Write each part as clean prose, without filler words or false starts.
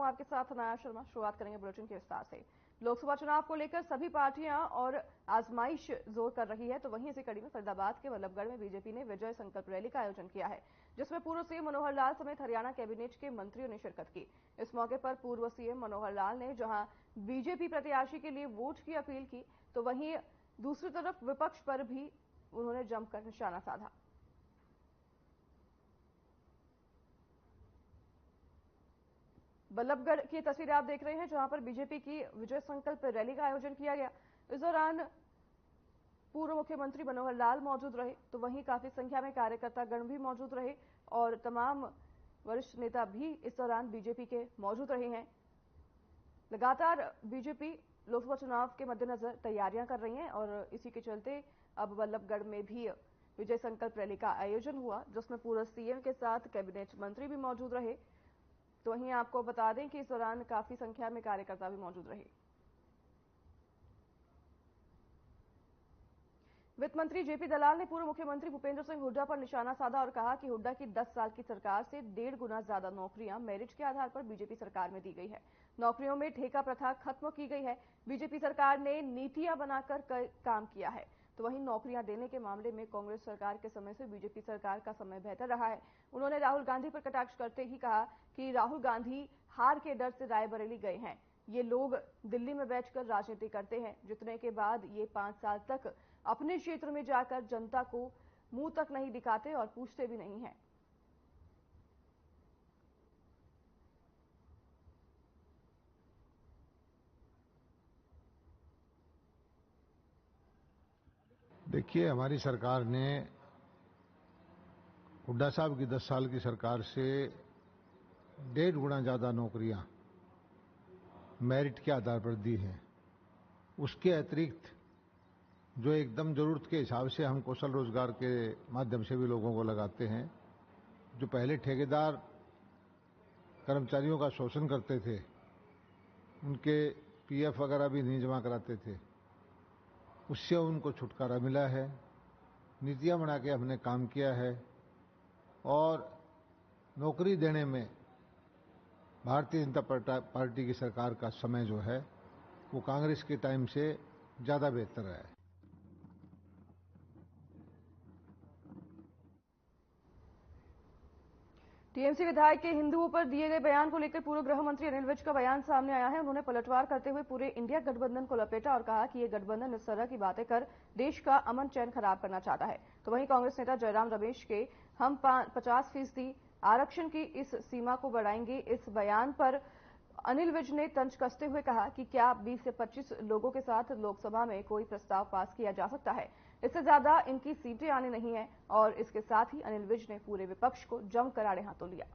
आपके साथ अनाया शर्मा। शुरुआत करेंगे बुलेटिन के विस्तार से। लोकसभा चुनाव को लेकर सभी पार्टियां और आजमाइश जोर कर रही है, तो वहीं इसी कड़ी में फरीदाबाद के वल्लभगढ़ में बीजेपी ने विजय संकल्प रैली का आयोजन किया है, जिसमें पूर्व सीएम मनोहर लाल समेत हरियाणा कैबिनेट के मंत्रियों ने शिरकत की। इस मौके पर पूर्व सीएम मनोहर लाल ने जहां बीजेपी प्रत्याशी के लिए वोट की अपील की, तो वहीं दूसरी तरफ विपक्ष पर भी उन्होंने जमकर निशाना साधा। वल्लभगढ़ की तस्वीरें आप देख रहे हैं, जहां पर बीजेपी की विजय संकल्प रैली का आयोजन किया गया। इस दौरान पूर्व मुख्यमंत्री मनोहर लाल मौजूद रहे, तो वहीं काफी संख्या में कार्यकर्ता गण भी मौजूद रहे और तमाम वरिष्ठ नेता भी इस दौरान बीजेपी के मौजूद रहे हैं। लगातार बीजेपी लोकसभा चुनाव के मद्देनजर तैयारियां कर रही है और इसी के चलते अब वल्लभगढ़ में भी विजय संकल्प रैली का आयोजन हुआ, जिसमें पूर्व सीएम के साथ कैबिनेट मंत्री भी मौजूद रहे। तो वहीं आपको बता दें कि इस दौरान काफी संख्या में कार्यकर्ता भी मौजूद रहे। वित्त मंत्री जेपी दलाल ने पूर्व मुख्यमंत्री भूपेंद्र सिंह हुड्डा पर निशाना साधा और कहा कि हुड्डा की 10 साल की सरकार से 1.5 गुना ज्यादा नौकरियां मेरिट के आधार पर बीजेपी सरकार में दी गई है। नौकरियों में ठेका प्रथा खत्म की गई है। बीजेपी सरकार ने नीतियां बनाकर काम किया है। तो वहीं नौकरियां देने के मामले में कांग्रेस सरकार के समय से बीजेपी सरकार का समय बेहतर रहा है। उन्होंने राहुल गांधी पर कटाक्ष करते ही कहा कि राहुल गांधी हार के डर से रायबरेली गए हैं। ये लोग दिल्ली में बैठकर राजनीति करते हैं, जितने के बाद ये 5 साल तक अपने क्षेत्र में जाकर जनता को मुंह तक नहीं दिखाते और पूछते भी नहीं हैं। देखिए, हमारी सरकार ने हुड्डा साहब की 10 साल की सरकार से 1.5 गुना ज्यादा नौकरियां मेरिट के आधार पर दी हैं। उसके अतिरिक्त जो एकदम जरूरत के हिसाब से हम कौशल रोजगार के माध्यम से भी लोगों को लगाते हैं, जो पहले ठेकेदार कर्मचारियों का शोषण करते थे, उनके पीएफ वगैरह भी नहीं जमा कराते थे, उससे उनको छुटकारा मिला है। नीतियां बना के हमने काम किया है और नौकरी देने में भारतीय जनता पार्टी की सरकार का समय जो है वो कांग्रेस के टाइम से ज्यादा बेहतर है। टीएमसी विधायक के हिंदुओं पर दिए गए बयान को लेकर पूर्व गृह मंत्री अनिल विज का बयान सामने आया है। उन्होंने पलटवार करते हुए पूरे इंडिया गठबंधन को लपेटा और कहा कि ये गठबंधन इस तरह की बातें कर देश का अमन चैन खराब करना चाहता है। तो वहीं कांग्रेस नेता जयराम रमेश के हम 50% आरक्षण की इस सीमा को बढ़ाएंगे, इस बयान पर अनिल विज ने तंज कसते हुए कहा कि क्या 20 से 25 लोगों के साथ लोकसभा में कोई प्रस्ताव पास किया जा सकता है? इससे ज्यादा इनकी सीटें आनी नहीं है। और इसके साथ ही अनिल विज ने पूरे विपक्ष को जमकर आड़े हाथों लिया।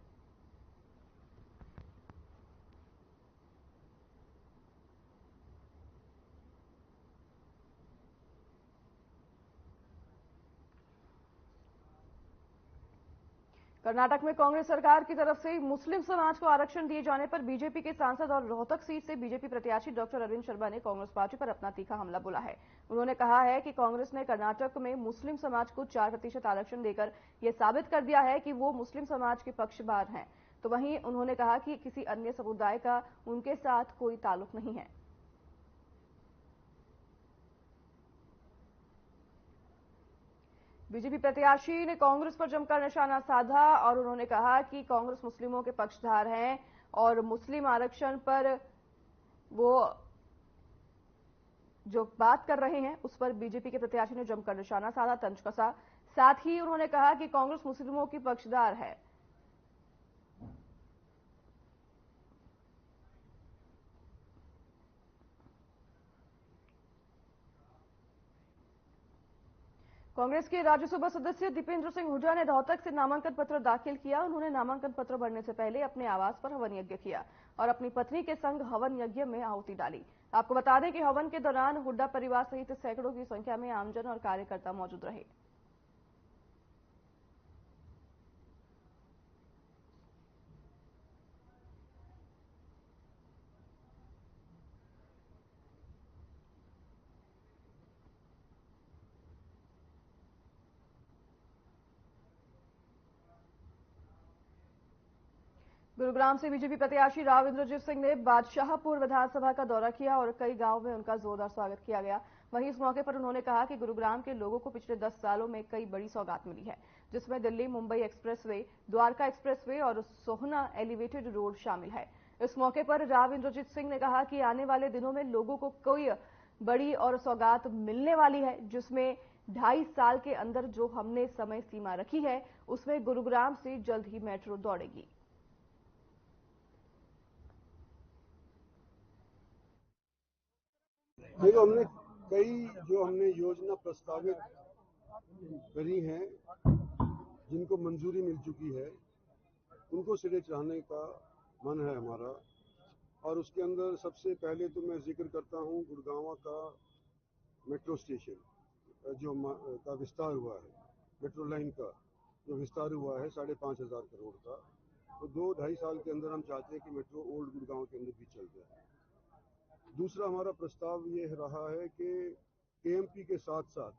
कर्नाटक में कांग्रेस सरकार की तरफ से मुस्लिम समाज को आरक्षण दिए जाने पर बीजेपी के सांसद और रोहतक सीट से बीजेपी प्रत्याशी डॉक्टर अरविंद शर्मा ने कांग्रेस पार्टी पर अपना तीखा हमला बोला है। उन्होंने कहा है कि कांग्रेस ने कर्नाटक में मुस्लिम समाज को 4% आरक्षण देकर यह साबित कर दिया है कि वो मुस्लिम समाज के पक्षपात हैं। तो वहीं उन्होंने कहा कि किसी अन्य समुदाय का उनके साथ कोई ताल्लुक नहीं है। बीजेपी प्रत्याशी ने कांग्रेस पर जमकर निशाना साधा और उन्होंने कहा कि कांग्रेस मुस्लिमों के पक्षधार हैं और मुस्लिम आरक्षण पर वो जो बात कर रहे हैं उस पर बीजेपी के प्रत्याशी ने जमकर निशाना साधा, तंज कसा। साथ ही उन्होंने कहा कि कांग्रेस मुस्लिमों की पक्षधार है। कांग्रेस के राज्यसभा सदस्य दीपेंद्र सिंह हुड्डा ने रोहतक से नामांकन पत्र दाखिल किया। उन्होंने नामांकन पत्र भरने से पहले अपने आवास पर हवन यज्ञ किया और अपनी पत्नी के संग हवन यज्ञ में आहुति डाली। आपको बता दें कि हवन के दौरान हुड्डा परिवार सहित सैकड़ों की संख्या में आमजन और कार्यकर्ता मौजूद रहे। गुरुग्राम से बीजेपी प्रत्याशी राव इंद्रजीत सिंह ने बादशाहपुर विधानसभा का दौरा किया और कई गांव में उनका जोरदार स्वागत किया गया। वहीं इस मौके पर उन्होंने कहा कि गुरुग्राम के लोगों को पिछले 10 सालों में कई बड़ी सौगात मिली है, जिसमें दिल्ली मुंबई एक्सप्रेसवे, द्वारका एक्सप्रेसवे और सोहना एलिवेटेड रोड शामिल है। इस मौके पर राव इंद्रजीत सिंह ने कहा कि आने वाले दिनों में लोगों को कोई बड़ी और सौगात मिलने वाली है, जिसमें 2.5 साल के अंदर जो हमने समय सीमा रखी है, उसमें गुरुग्राम से जल्द ही मेट्रो दौड़ेगी। देखो, हमने योजना प्रस्तावित करी हैं, जिनको मंजूरी मिल चुकी है, उनको सिरे चढ़ाने का मन है हमारा। और उसके अंदर सबसे पहले तो मैं जिक्र करता हूँ गुड़गांव का मेट्रो स्टेशन जो का विस्तार हुआ है, मेट्रो लाइन का जो विस्तार हुआ है 5,500 करोड़ का, तो 2-2.5 साल के अंदर हम चाहते हैं कि मेट्रो ओल्ड गुड़गांव के अंदर भी चल जाए। दूसरा हमारा प्रस्ताव ये रहा है कि केएमपी के साथ साथ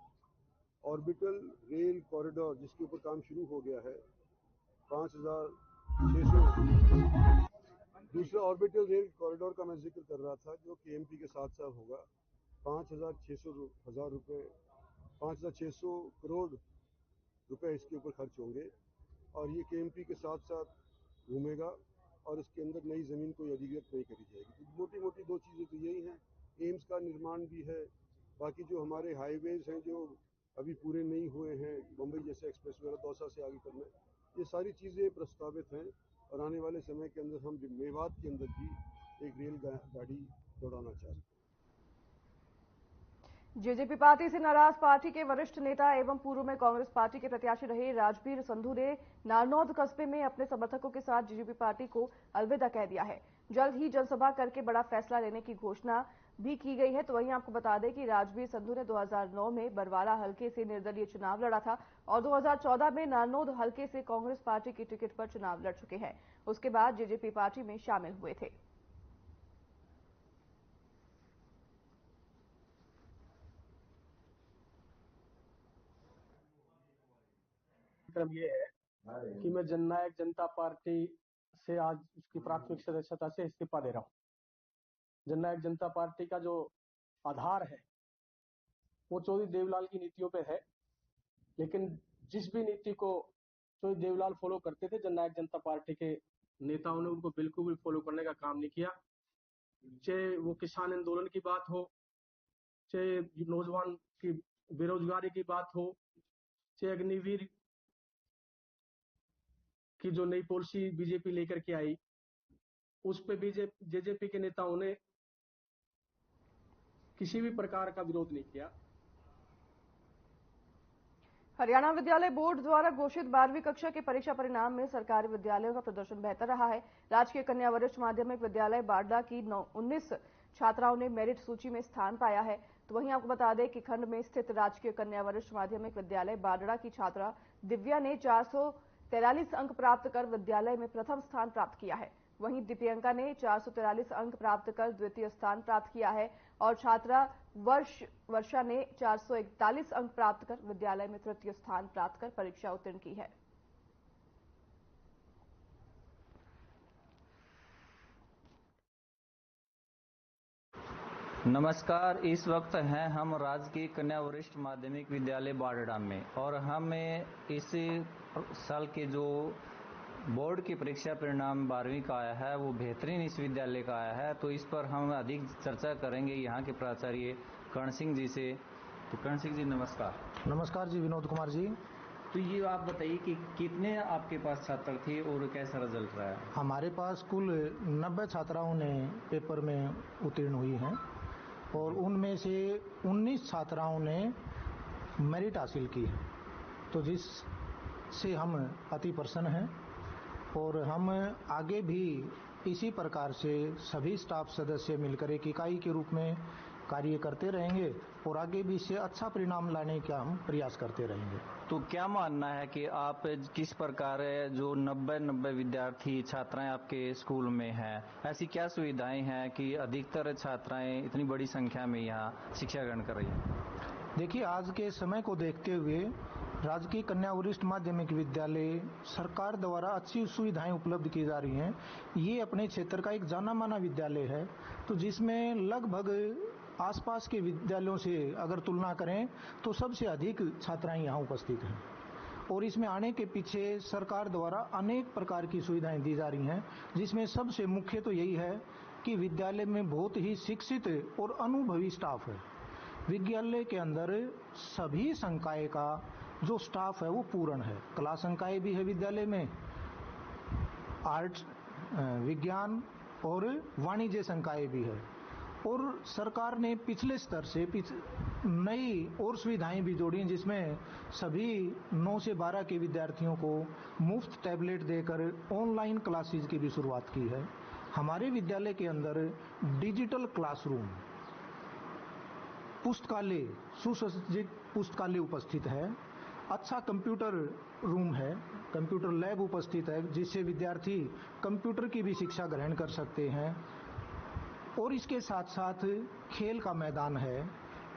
ऑर्बिटल रेल कॉरिडोर, जिसके ऊपर काम शुरू हो गया है 5,600, दूसरा ऑर्बिटल रेल कॉरिडोर का मैं जिक्र कर रहा था, जो केएमपी के साथ साथ होगा 5,600 करोड़ रुपए इसके ऊपर खर्च होंगे और ये केएमपी के साथ साथ घूमेगा और इसके अंदर नई ज़मीन कोई अधिग्रहित नहीं करी जाएगी। तो मोटी मोटी 2 चीज़ें तो यही हैं। एम्स का निर्माण भी है, बाकी जो हमारे हाईवेज हैं जो अभी पूरे नहीं हुए हैं, मुंबई जैसे एक्सप्रेस वगैरह, दौसा से आगे करना, ये सारी चीज़ें प्रस्तावित हैं और आने वाले समय के अंदर हम मेवात के अंदर भी एक रेल गाड़ी दौड़ाना चाहते हैं। जेजेपी पार्टी से नाराज पार्टी के वरिष्ठ नेता एवं पूर्व में कांग्रेस पार्टी के प्रत्याशी रहे राजबीर संधू ने नारनौद कस्बे में अपने समर्थकों के साथ जेजेपी पार्टी को अलविदा कह दिया है। जल्द ही जनसभा करके बड़ा फैसला लेने की घोषणा भी की गई है। तो वहीं आपको बता दें कि राजबीर संधू ने 2009 में बरवाला हलके से निर्दलीय चुनाव लड़ा था और 2014 में नारनौद हलके से कांग्रेस पार्टी की टिकट पर चुनाव लड़ चुके हैं। उसके बाद जेजेपी पार्टी में शामिल हुए थे। क्रम ये है कि मैं जननायक जनता पार्टी से आज उसकी प्राथमिक सदस्यता से इस्तीफा दे रहा हूं। जननायक जनता पार्टी का जो आधार है वो चौधरी देवलाल की नीतियों पे है, लेकिन जिस भी नीति को चौधरी देवलाल फॉलो करते थे, जननायक जनता पार्टी के नेताओं ने उनको बिल्कुल भी फॉलो करने का काम नहीं किया। चाहे वो किसान आंदोलन की बात हो, चाहे नौजवान की बेरोजगारी की बात हो, चाहे अग्निवीर की जो नई पॉलिसी बीजेपी लेकर के आई, उस पे जेजेपी के नेताओं ने किसी भी प्रकार का विरोध नहीं किया। हरियाणा विद्यालय बोर्ड द्वारा घोषित 12वीं कक्षा के परीक्षा परिणाम में सरकारी विद्यालयों का प्रदर्शन बेहतर रहा है। राजकीय कन्या वरिष्ठ माध्यमिक विद्यालय बारडा की 19 छात्राओं ने मेरिट सूची में स्थान पाया है। तो वहीं आपको बता दें कि खंड में स्थित राजकीय कन्या वरिष्ठ माध्यमिक विद्यालय बारडा की छात्रा दिव्या ने 443 अंक प्राप्त कर विद्यालय में प्रथम स्थान प्राप्त किया है। वहीं दिव्यांका ने 443 अंक प्राप्त कर द्वितीय स्थान प्राप्त किया है और छात्रा वर्षा ने 441 अंक प्राप्त कर विद्यालय में तृतीय स्थान प्राप्त कर परीक्षा उत्तीर्ण की है। नमस्कार, इस वक्त हैं हम राजकीय कन्या वरिष्ठ माध्यमिक विद्यालय बारडा में और हमें इस साल के जो बोर्ड की परीक्षा परिणाम 12वीं का आया है वो बेहतरीन इस विद्यालय का आया है। तो इस पर हम अधिक चर्चा करेंगे यहाँ के प्राचार्य कर्ण सिंह जी से। तो कर्ण सिंह जी नमस्कार। नमस्कार जी, विनोद कुमार जी। तो ये आप बताइए कि कितने आपके पास छात्र थे और कैसा रिजल्ट रहा है? हमारे पास कुल 90 छात्राओं ने पेपर में उत्तीर्ण हुई हैं और उनमें से 19 छात्राओं ने मेरिट हासिल की है, तो जिससे हम अति प्रसन्न हैं और हम आगे भी इसी प्रकार से सभी स्टाफ सदस्य मिलकर एक इकाई के रूप में कार्य करते रहेंगे और आगे भी इससे अच्छा परिणाम लाने का हम प्रयास करते रहेंगे। तो क्या मानना है कि आप किस प्रकार जो 90 विद्यार्थी छात्राएं आपके स्कूल में हैं, ऐसी क्या सुविधाएं हैं कि अधिकतर छात्राएं इतनी बड़ी संख्या में यहाँ शिक्षा ग्रहण कर रही हैं? देखिए, आज के समय को देखते हुए राजकीय कन्या वरिष्ठ माध्यमिक विद्यालय सरकार द्वारा अच्छी सुविधाएं उपलब्ध की जा रही हैं। ये अपने क्षेत्र का एक जाना माना विद्यालय है, तो जिसमें लगभग आसपास के विद्यालयों से अगर तुलना करें तो सबसे अधिक छात्राएं यहाँ उपस्थित हैं। और इसमें आने के पीछे सरकार द्वारा अनेक प्रकार की सुविधाएं दी जा रही हैं, जिसमें सबसे मुख्य तो यही है कि विद्यालय में बहुत ही शिक्षित और अनुभवी स्टाफ है। विद्यालय के अंदर सभी संकाय का जो स्टाफ है वो पूर्ण है। कला संकाय भी है विद्यालय में, आर्ट, विज्ञान और वाणिज्य संकाय भी है। और सरकार ने पिछले स्तर से नई और सुविधाएं भी जोड़ी हैं, जिसमें सभी 9 से 12 के विद्यार्थियों को मुफ्त टैबलेट देकर ऑनलाइन क्लासेज की भी शुरुआत की है। हमारे विद्यालय के अंदर डिजिटल क्लासरूम, पुस्तकालय, सुसज्जित पुस्तकालय उपस्थित है, अच्छा कंप्यूटर रूम है, कंप्यूटर लैब उपस्थित है, जिससे विद्यार्थी कंप्यूटर की भी शिक्षा ग्रहण कर सकते हैं। और इसके साथ साथ खेल का मैदान है।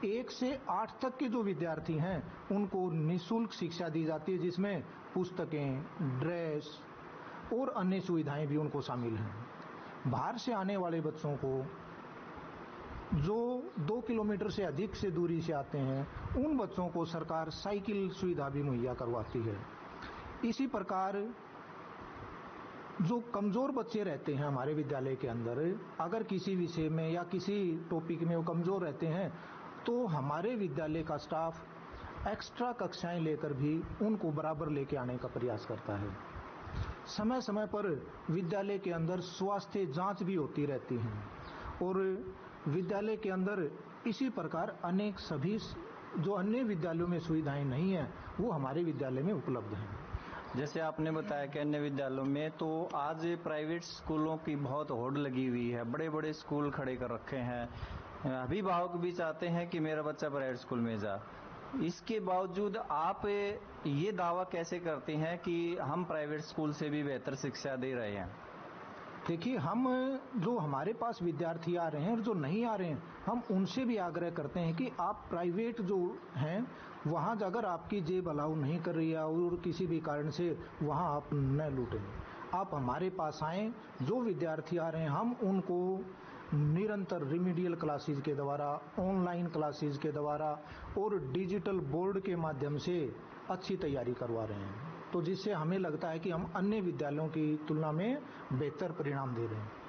1 से 8 तक के जो विद्यार्थी हैं उनको निःशुल्क शिक्षा दी जाती है, जिसमें पुस्तकें, ड्रेस और अन्य सुविधाएं भी उनको शामिल हैं। बाहर से आने वाले बच्चों को जो 2 किलोमीटर से अधिक से दूरी से आते हैं, उन बच्चों को सरकार साइकिल सुविधा भी मुहैया करवाती है। इसी प्रकार जो कमजोर बच्चे रहते हैं हमारे विद्यालय के अंदर, अगर किसी विषय में या किसी टॉपिक में वो कमजोर रहते हैं, तो हमारे विद्यालय का स्टाफ एक्स्ट्रा कक्षाएं लेकर भी उनको बराबर लेके आने का प्रयास करता है। समय समय पर विद्यालय के अंदर स्वास्थ्य जांच भी होती रहती है और विद्यालय के अंदर इसी प्रकार अनेक सभी जो अन्य विद्यालयों में सुविधाएं नहीं है वो हमारे विद्यालय में उपलब्ध हैं। जैसे आपने बताया कि अन्य विद्यालयों में तो आज प्राइवेट स्कूलों की बहुत होड़ लगी हुई है, बड़े बड़े स्कूल खड़े कर रखे हैं। अभिभावक भी चाहते हैं कि मेरा बच्चा प्राइवेट स्कूल में जा। इसके बावजूद आप ये दावा कैसे करते हैं कि हम प्राइवेट स्कूल से भी बेहतर शिक्षा दे रहे हैं? देखिए, हम जो हमारे पास विद्यार्थी आ रहे हैं और जो नहीं आ रहे हैं, हम उनसे भी आग्रह करते हैं कि आप प्राइवेट जो हैं वहाँ अगर आपकी जेब अलाउ नहीं कर रही है और किसी भी कारण से वहाँ आप न लूटें, आप हमारे पास आएँ। जो विद्यार्थी आ रहे हैं हम उनको निरंतर रिमीडियल क्लासेज के द्वारा, ऑनलाइन क्लासेज के द्वारा और डिजिटल बोर्ड के माध्यम से अच्छी तैयारी करवा रहे हैं, तो जिससे हमें लगता है कि हम अन्य विद्यालयों की तुलना में बेहतर परिणाम दे रहे हैं।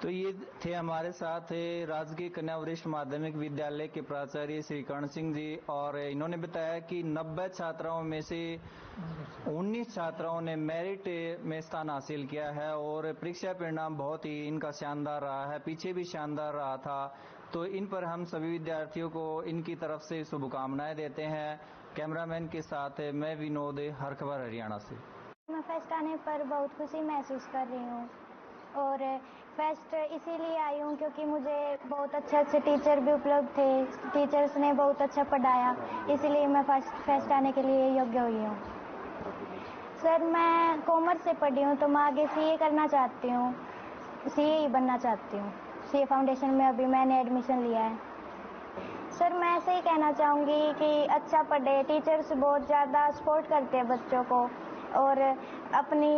तो ये थे हमारे साथ राजकीय कन्या वरिष्ठ माध्यमिक विद्यालय के प्राचार्य श्री कर्ण सिंह जी, और इन्होंने बताया कि 90 छात्राओं में से 19 छात्राओं ने मेरिट में स्थान हासिल किया है और परीक्षा परिणाम बहुत ही इनका शानदार रहा है, पीछे भी शानदार रहा था। तो इन पर हम सभी विद्यार्थियों को इनकी तरफ से शुभकामनाएं देते हैं। कैमरामैन के साथ मैं विनोद, हर खबर हरियाणा से। मैं फेस्ट आने पर बहुत खुशी महसूस कर रही हूँ और फेस्ट इसीलिए आई हूँ क्योंकि मुझे बहुत अच्छे टीचर भी उपलब्ध थे, टीचर्स ने बहुत अच्छा पढ़ाया, इसीलिए मैं फेस्ट आने के लिए योग्य हुई हूँ। सर, मैं कॉमर्स से पढ़ी हूँ तो मैं आगे सीए करना चाहती हूँ, सीए ही बनना चाहती हूँ। सीए फाउंडेशन में अभी मैंने एडमिशन लिया है। सर, मैं ऐसे ही कहना चाहूँगी कि अच्छा पढ़े, टीचर्स बहुत ज़्यादा सपोर्ट करते हैं बच्चों को और अपनी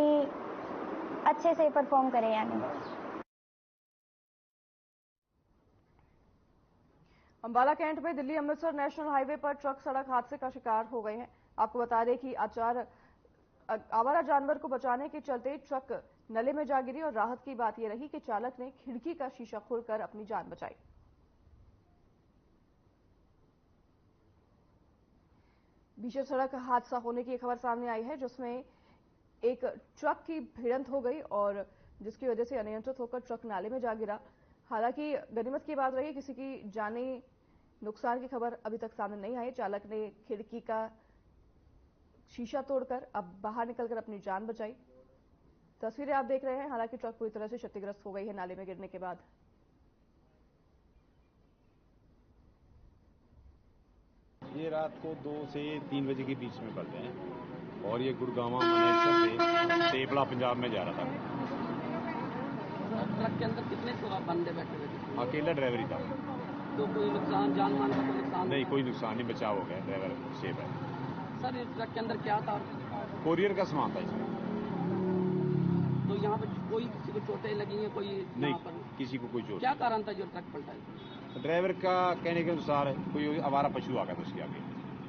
अच्छे से परफॉर्म करें। यानी अंबाला कैंट में दिल्ली अमृतसर नेशनल हाईवे पर ट्रक सड़क हादसे का शिकार हो गए हैं। आपको बता दें कि आवारा जानवर को बचाने के चलते ट्रक नले में जा गिरी और राहत की बात यह रही कि चालक ने खिड़की का शीशा खोलकर अपनी जान बचाई। भीषण सड़क हादसा होने की खबर सामने आई है, जिसमें एक ट्रक की भिड़ंत हो गई और जिसकी वजह से अनियंत्रित होकर ट्रक नाले में जा गिरा। हालांकि गनीमत की बात रही, किसी की जानी नुकसान की खबर अभी तक सामने नहीं आई। चालक ने खिड़की का शीशा तोड़कर अब बाहर निकलकर अपनी जान बचाई। तस्वीरें आप देख रहे हैं। हालांकि ट्रक पूरी तरह से क्षतिग्रस्त हो गई है नाले में गिरने के बाद। ये रात को 2 से 3 बजे के बीच में पड़ते हैं और ये गुड़गांव मानेसर से तेपला पंजाब में जा रहा था। ट्रक के अंदर कितने बंदे बैठे हुए थे? अकेला ड्राइवर ही था। तो कोई नुकसान, जान माल का कोई नुकसान नहीं, कोई नुकसान नहीं, बचाव हो गया, ड्राइवर सेफ है। सर इस ट्रक के अंदर क्या था? कोरियर का सामान था इसमें। तो यहाँ पर कोई किसी को चोटें लगी हैं? कोई नहीं, किसी को कोई चोट। क्या कारण था जो ट्रक पलटा है? ड्राइवर का कहने के अनुसार कोई आवारा पशु आ गया था उसके आगे,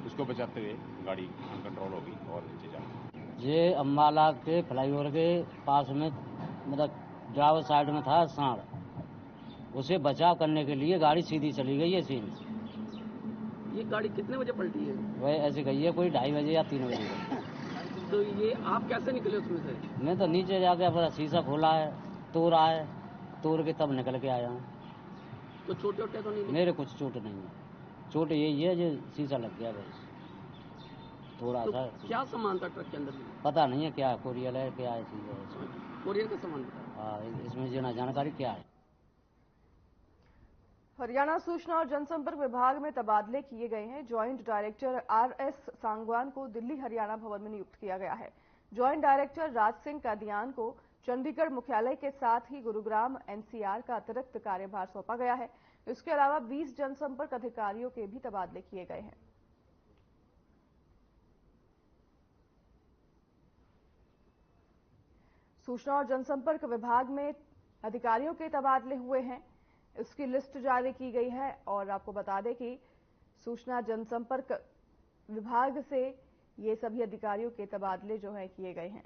उसको बचाते हुए गाड़ी अनकंट्रोल हो गई और नीचे जा गई। ये अम्बाला के फ्लाईओवर के पास में मतलब ड्राइवर साइड में था सांड, उसे बचाव करने के लिए गाड़ी सीधी चली गई है सीन। ये गाड़ी कितने बजे पलटी है? वह ऐसे गई है कोई 2:30 बजे या 3 बजे। तो ये आप कैसे निकले उसमें से? मैं तो नीचे जाके अपना शीशा खोला है, तोड़ के तब निकल के आया हूँ। तो चोट वोटे तो नहीं? मेरे कुछ चोट नहीं है, चोट यही है जो शीशा लग गया बस थोड़ा सा। क्या सामान था ट्रक के अंदर? पता नहीं है क्या कोरियर है क्या है चीज है। कोरियर का सामान बता। हाँ, इसमें जानकारी क्या है। हरियाणा सूचना और जनसंपर्क विभाग में तबादले किए गए हैं। जॉइंट डायरेक्टर RS सांगवान को दिल्ली हरियाणा भवन में नियुक्त किया गया है। जॉइंट डायरेक्टर राज सिंह कादियान को चंडीगढ़ मुख्यालय के साथ ही गुरुग्राम NCR का अतिरिक्त कार्यभार सौंपा गया है। इसके अलावा 20 जनसंपर्क अधिकारियों के भी तबादले किए गए हैं। सूचना और जनसंपर्क विभाग में अधिकारियों के तबादले हुए हैं, इसकी लिस्ट जारी की गई है। और आपको बता दें कि सूचना जनसंपर्क विभाग से ये सभी अधिकारियों के तबादले जो है किए गए हैं।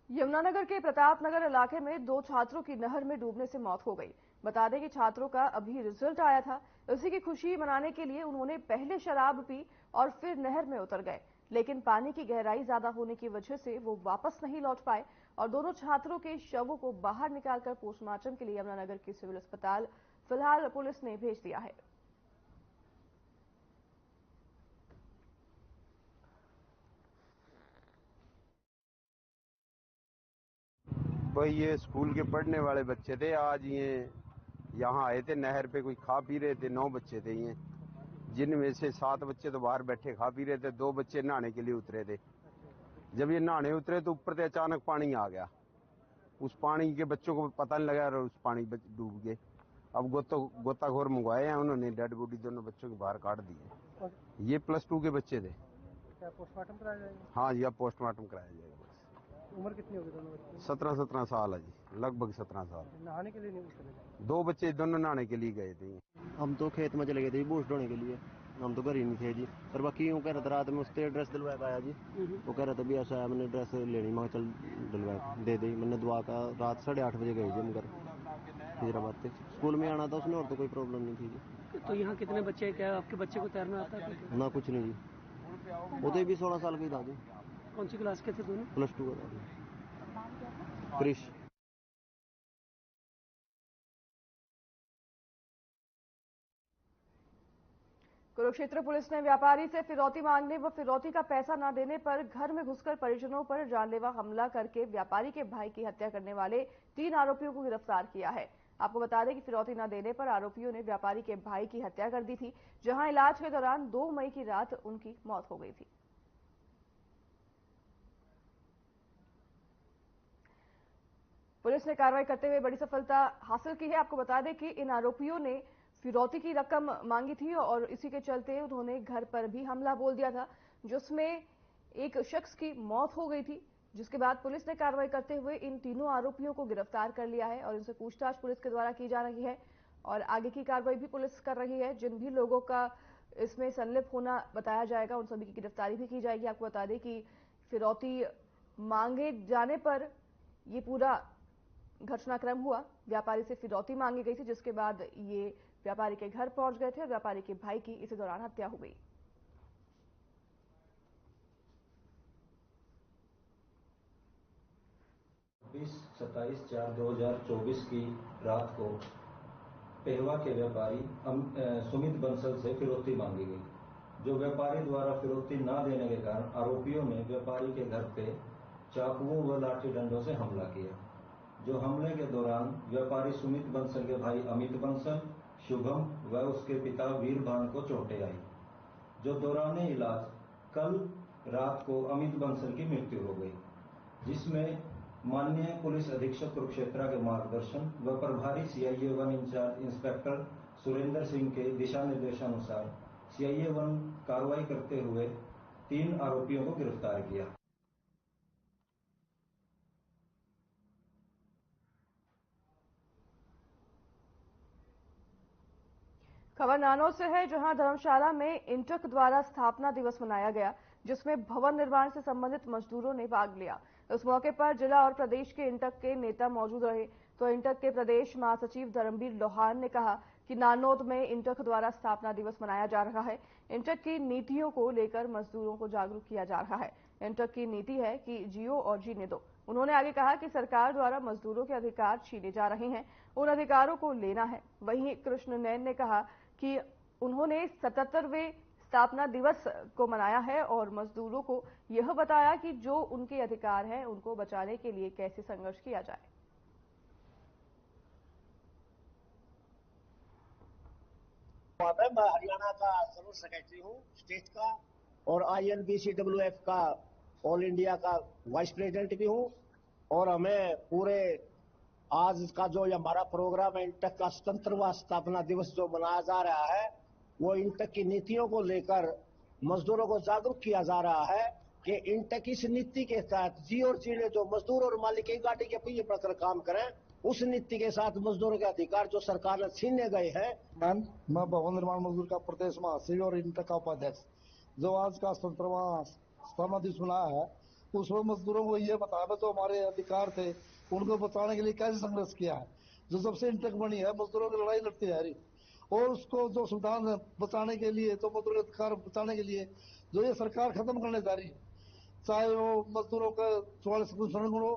यमुनानगर के प्रतापनगर इलाके में 2 छात्रों की नहर में डूबने से मौत हो गई। बता दें कि छात्रों का अभी रिजल्ट आया था। इसी की खुशी मनाने के लिए उन्होंने पहले शराब पी और फिर नहर में उतर गए, लेकिन पानी की गहराई ज्यादा होने की वजह से वो वापस नहीं लौट पाए और दोनों छात्रों के शवों को बाहर निकालकर पोस्टमार्टम के लिए यमुनानगर के सिविल अस्पताल फिलहाल पुलिस ने भेज दिया है। भाई ये स्कूल के पढ़ने वाले बच्चे थे, आज ये यहाँ आए थे नहर पे, कोई खा पी रहे थे। 9 बच्चे थे ये, जिनमें से 7 बच्चे तो बाहर बैठे खा पी रहे थे, 2 बच्चे नहाने के लिए उतरे थे। जब ये नहाने उतरे तो ऊपर से अचानक पानी आ गया। उस पानी के बच्चों को पता नहीं लगा और उस पानी डूब गए। अब गोताखोर मंगवाए हैं उन्होंने, डेड बॉडी दोनों बच्चों के बाहर काट दी है। ये +2 के बच्चे थे। क्या पोस्टमार्टम कराया जाएगा? हाँ जी, अब पोस्टमार्टम कराया जाएगा। उम्र कितनी होगी दोनों बच्चों की? 17 साल है जी, लगभग 17 साल। नहाने के लिए नहीं उतरे? 2 बच्चे दोनों नहाने के लिए गए थे। हम तो खेत में चले गए थे बूस्ट ढोने के लिए, हम तो घर ही नहीं थे जी। पर बाकी यूँ कह रहा था रात में उससे ड्रेस दिलवाया पाया जी। वो कह रहा था भी ऐसा है, मैंने ड्रेस लेनी, मैं चल दिलवाया दे दी। मैंने दुआ का रात 8:30 बजे गई जी हम घर हैदराबाद से। स्कूल में आना था उसने, और तो कोई प्रॉब्लम नहीं थी जी। तो यहाँ कितने बच्चे? क्या आपके बच्चे को तैरना आता है? ना कुछ नहीं जी, वो तो भी 16 साल का ही था जी। कौन सी क्लास के थे दोनों? +2 का था जी। क्रिश। कुरुक्षेत्र पुलिस ने व्यापारी से फिरौती मांगने व फिरौती का पैसा न देने पर घर में घुसकर परिजनों पर जानलेवा हमला करके व्यापारी के भाई की हत्या करने वाले 3 आरोपियों को गिरफ्तार किया है। आपको बता दें कि फिरौती न देने पर आरोपियों ने व्यापारी के भाई की हत्या कर दी थी, जहां इलाज के दौरान 2 मई की रात उनकी मौत हो गई थी। पुलिस ने कार्रवाई करते हुए बड़ी सफलता हासिल की है। आपको बता दें कि इन आरोपियों ने फिरौती की रकम मांगी थी और इसी के चलते उन्होंने घर पर भी हमला बोल दिया था, जिसमें एक शख्स की मौत हो गई थी। जिसके बाद पुलिस ने कार्रवाई करते हुए इन तीनों आरोपियों को गिरफ्तार कर लिया है और इनसे पूछताछ पुलिस के द्वारा की जा रही है और आगे की कार्रवाई भी पुलिस कर रही है। जिन भी लोगों का इसमें संलिप्त होना बताया जाएगा, उन सभी की गिरफ्तारी भी की जाएगी। आपको बता दें कि फिरौती मांगे जाने पर ये पूरा घटनाक्रम हुआ। व्यापारी से फिरौती मांगी गई थी, जिसके बाद ये व्यापारी के घर पहुंच गए थे और व्यापारी के भाई की इसी दौरान हत्या हो गई। बीस 27/4/2024 की रात को पेहवा के व्यापारी सुमित बंसल से फिरौती मांगी गई। जो व्यापारी द्वारा फिरौती न देने के कारण आरोपियों ने व्यापारी के घर पे चाकुओं व लाठी डंडों से हमला किया। जो हमले के दौरान व्यापारी सुमित बंसल के भाई अमित बंसल, शुभम व उसके पिता वीरभान को चोटें आई, जो दौरान इलाज कल रात को अमित बंसल की मृत्यु हो गई, जिसमें माननीय पुलिस अधीक्षक कुरुक्षेत्र के मार्गदर्शन व प्रभारी CIA 1 in charge inspector Surendra Singh के दिशा निर्देशानुसार CIA 1 कार्रवाई करते हुए 3 आरोपियों को गिरफ्तार किया। खबर नानौद से है, जहां धर्मशाला में इंटक द्वारा स्थापना दिवस मनाया गया, जिसमें भवन निर्माण से संबंधित मजदूरों ने भाग लिया। इस मौके पर जिला और प्रदेश के इंटक के नेता मौजूद रहे। तो इंटक के प्रदेश महासचिव धर्मवीर लोहान ने कहा कि नानौद में इंटक द्वारा स्थापना दिवस मनाया जा रहा है। इंटक की नीतियों को लेकर मजदूरों को जागरूक किया जा रहा है। इंटक की नीति है कि जियो और जीने दो। उन्होंने आगे कहा कि सरकार द्वारा मजदूरों के अधिकार छीने जा रहे हैं, उन अधिकारों को लेना है। वहीं कृष्ण नैन ने कहा कि उन्होंने 77वें स्थापना दिवस को मनाया है और मजदूरों को यह बताया कि जो उनके अधिकार हैं उनको बचाने के लिए कैसे संघर्ष किया जाए। मैं हरियाणा का जनरल सेक्रेटरी हूँ स्टेट का, और INBCWF का ऑल इंडिया का वाइस प्रेसिडेंट भी हूँ। और हमें पूरे आज का जो हमारा प्रोग्राम है, इंटक का 77वां स्थापना दिवस जो मनाया जा रहा है, वो इंटक की नीतियों को लेकर मजदूरों को जागरूक किया जा रहा है कि इंटक इस नीति के तहत जी और जीने जो मजदूर और मालिक एक गाड़ी के पहिए पकड़ काम करें, उस नीति के साथ मजदूरों के अधिकार जो सरकार ने छीने गए हैं। मैं भवन निर्माण मजदूर का प्रदेश महासचिव और इंटक का उपाध्यक्ष, जो आज का 77वां स्थापना दिवस मनाया है, उसमें मजदूरों को ये बताया जो हमारे अधिकार थे उनको बचाने के लिए कैसे संघर्ष किया है। जो सबसे इंटक बनी है, मजदूरों की लड़ाई लड़ती जा रही, और उसको जो संविधान बचाने के लिए, तो मजदूरों के अधिकार बचाने के लिए जो ये सरकार खत्म करने जा रही है, चाहे वो मजदूरों का 44 हो,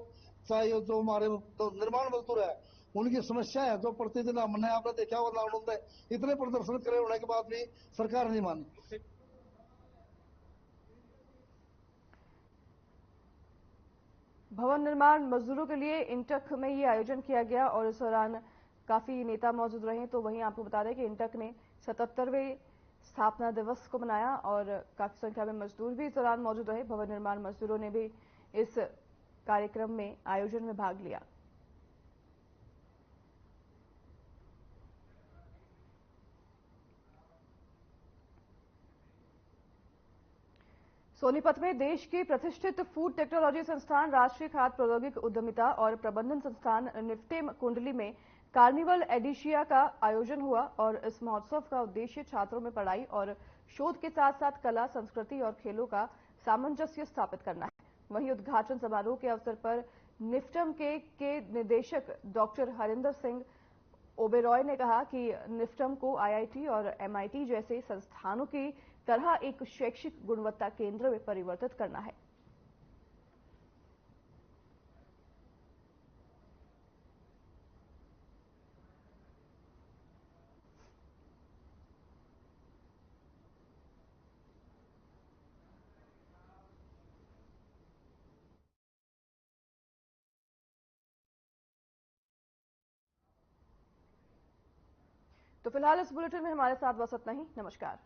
चाहे जो हमारे तो निर्माण मजदूर है उनकी समस्या है जो प्रतिदिन हमने आपने देखा होगा लॉकडाउन में इतने प्रदर्शन करे होने के बाद भी सरकार नहीं मानी। भवन निर्माण मजदूरों के लिए इंटक में ये आयोजन किया गया और इस दौरान काफी नेता मौजूद रहे। तो वहीं आपको बता दें कि इंटक ने 77वें स्थापना दिवस को मनाया और काफी संख्या में मजदूर भी इस दौरान मौजूद रहे। भवन निर्माण मजदूरों ने भी इस कार्यक्रम में आयोजन में भाग लिया। सोनीपत में देश के प्रतिष्ठित फूड टेक्नोलॉजी संस्थान राष्ट्रीय खाद्य प्रौद्योगिकी उद्यमिता और प्रबंधन संस्थान निफ्टेम कुंडली में कार्निवल एडिशिया का आयोजन हुआ और इस महोत्सव का उद्देश्य छात्रों में पढ़ाई और शोध के साथ साथ कला, संस्कृति और खेलों का सामंजस्य स्थापित करना है। वहीं उद्घाटन समारोह के अवसर पर निफ्टम के निदेशक डॉक्टर हरिंदर सिंह ओबेरॉय ने कहा कि निफ्टम को IIT और MIT जैसे संस्थानों की तरह एक शैक्षिक गुणवत्ता केंद्र में परिवर्तित करना है। तो फिलहाल इस बुलेटिन में हमारे साथ बस इतना ही। नमस्कार।